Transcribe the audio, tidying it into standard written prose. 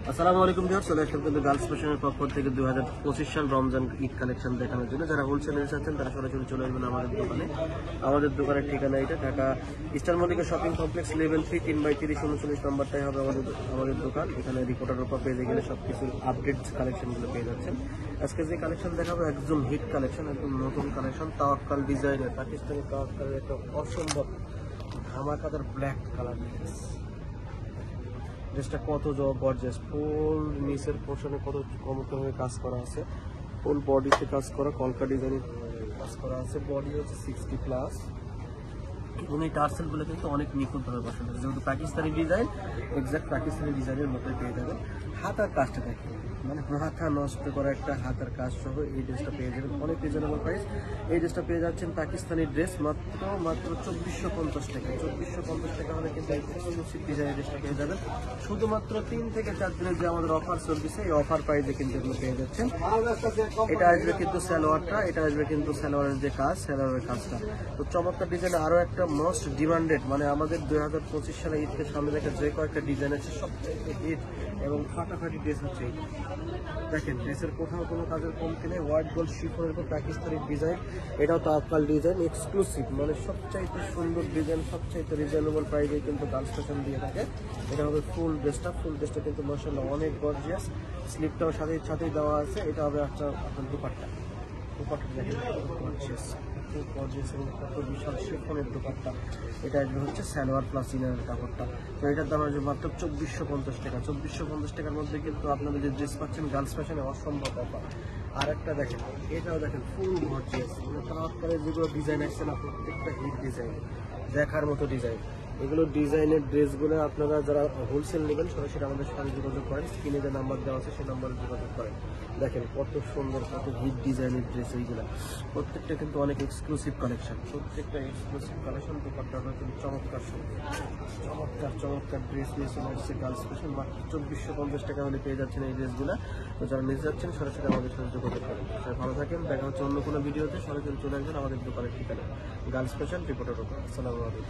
আসসালামু আলাইকুম ভিউয়ার্স, চলে আসলাম কিন্তু গার্লস ফ্যাশনের পক্ষ থেকে 2025 সাল রমজান ঈদ কালেকশন দেখানোর জন্য। যারা হোলসেল নিতে চাচ্ছেন তারা সরাসরি চলে আসবেন আমাদের দোকানে। আমাদের দোকানের ঠিকানা এটা Dhaka eastern Mallika shopping complex level 3 3/30 39 নম্বরটাই হবে আমাদের দোকান। এখানে রিপোর্টার উপর পেজে গেলে সবকিছু আপডেটস কালেকশনগুলো পেয়ে যাচ্ছেন। আজকে যে কালেকশন দেখাবো একদম হিট কালেকশন, একদম নতুন কালেকশন, তাওয়াক্কাল ডিজাইনের, পাকিস্তানি তাওয়াক্কালের একটা অসম্ভব ধামাকাদার ব্ল্যাক কালার ড্রেসটা কত গর্জিয়াস। ফুল নিচের পোর্শনে কত কমে কাজ করা আছে, ফুল বডিতে কাজ করা, কলকা ডিজাইনের কাজ করা আছে। বডি হচ্ছে 60+, এবং এই টার্সেলগুলো কিন্তু অনেক নিখুঁতভাবে বসানো আছে, যেহেতু পাকিস্তানি ডিজাইন, এক্সাক্ট পাকিস্তানি ডিজাইনের মতোই পেয়ে যাবেন। হাতার কাজটা দেখেন, মানে মাথা নষ্ট করা একটা হাতার কাজ সহ এই ড্রেসটা পেয়ে যাবেন অনেক রিজনেবল প্রাইস। এই ড্রেসটা পেয়ে যাচ্ছেন পাকিস্তানি ড্রেস মাত্র 2450 টাকা। 2450 টাকা হলে কিন্তু এক্সক্লুসিভ ডিজাইনের ড্রেসটা পেয়ে যাবেন শুধুমাত্র 3 থেকে 4 দিনের যে আমাদের অফার চলছে, এই অফার প্রাইসে কিন্তু এগুলো পেয়ে যাচ্ছেন। এটা আসবে কিন্তু সালোয়ারটা, এটা আসবে কিন্তু সালোয়ারের যে কাজ, সালোয়ারের কাজটা তো চমৎকার ডিজাইন। আরও একটা মোস্ট ডিমান্ডেড, মানে আমাদের 2025 সালে ঈদকে সামনে রেখে যে কয়েকটা ডিজাইন আছে সবচেয়ে হিট এবং ফাটাফাটি ড্রেস হচ্ছে এই। দেখেন ড্রেসের কোথাও কোনো কাজের কমতি নেই, হোয়াইট গোল্ড শিফনের উপর পাকিস্তানি ডিজাইন, এটাও তাওয়াক্কাল ডিজাইন, এক্সক্লুসিভ, মানে সবচাইতে সুন্দর ডিজাইন, সবচাইতে রিজনেবল প্রাইসে কিন্তু গার্লস ফ্যাশন দিয়ে থাকে। এটা হবে ফুল ড্রেসটা কিন্তু মাশাআল্লাহ অনেক গর্জিয়াস, স্লিপটাও সাথেই দেওয়া আছে। এটা হবে আপনার দুপাট্টা দেখেন গর্জিয়াস, খুব গর্জিয়াস এবং কত বিশাল শিফনের দুপাট্টা। এটা আসবে হচ্ছে সালোয়ার প্লাস ইনারের কাপড়টা। তো এটার দাম আসবে মাত্র 2450 টাকা। 2450 টাকার মধ্যে কিন্তু আপনারা যে ড্রেস পাচ্ছেন গার্লস ফ্যাশনে অসম্ভব অফার। আর একটা দেখেন, এটাও দেখেন ফুল গর্জিয়াস, মানে তাওয়াক্কালের যেগুলো ডিজাইন আসছে না, প্রত্যেকটা হিট ডিজাইন, দেখার মতো ডিজাইন। এগুলো ডিজাইনের ড্রেসগুলো আপনারা যারা হোলসেল নেবেন সরাসরি আমাদের সাথে যোগাযোগ করেন, স্ক্রিনে যে নাম্বার দেওয়া আছে সেই নাম্বারে যোগাযোগ করেন। দেখেন কত সুন্দর, কত হিট ডিজাইনের ড্রেস এইগুলো, প্রত্যেকটা কিন্তু অনেক এক্সক্লুসিভ কালেকশন, প্রত্যেকটা এক্সক্লুসিভ কালেকশন। দোকানটা কিন্তু চমৎকার ড্রেস নিয়ে চলে আসছে গার্লস ফ্যাশন। মাত্র 2450 টাকা হলে পেয়ে যাচ্ছেন এই ড্রেসগুলো। তো যারা নিতে যাচ্ছেন সরাসরি আমাদের সাথে যোগাযোগ করেন। সবাই ভালো থাকেন, দেখা হচ্ছে অন্য কোনো ভিডিওতে। সরাসরি চলে আসবেন আমাদের দোকানের ঠিকানা গার্লস ফ্যাশন রিপোর্টার উপর। আসসালামু আলাইকুম।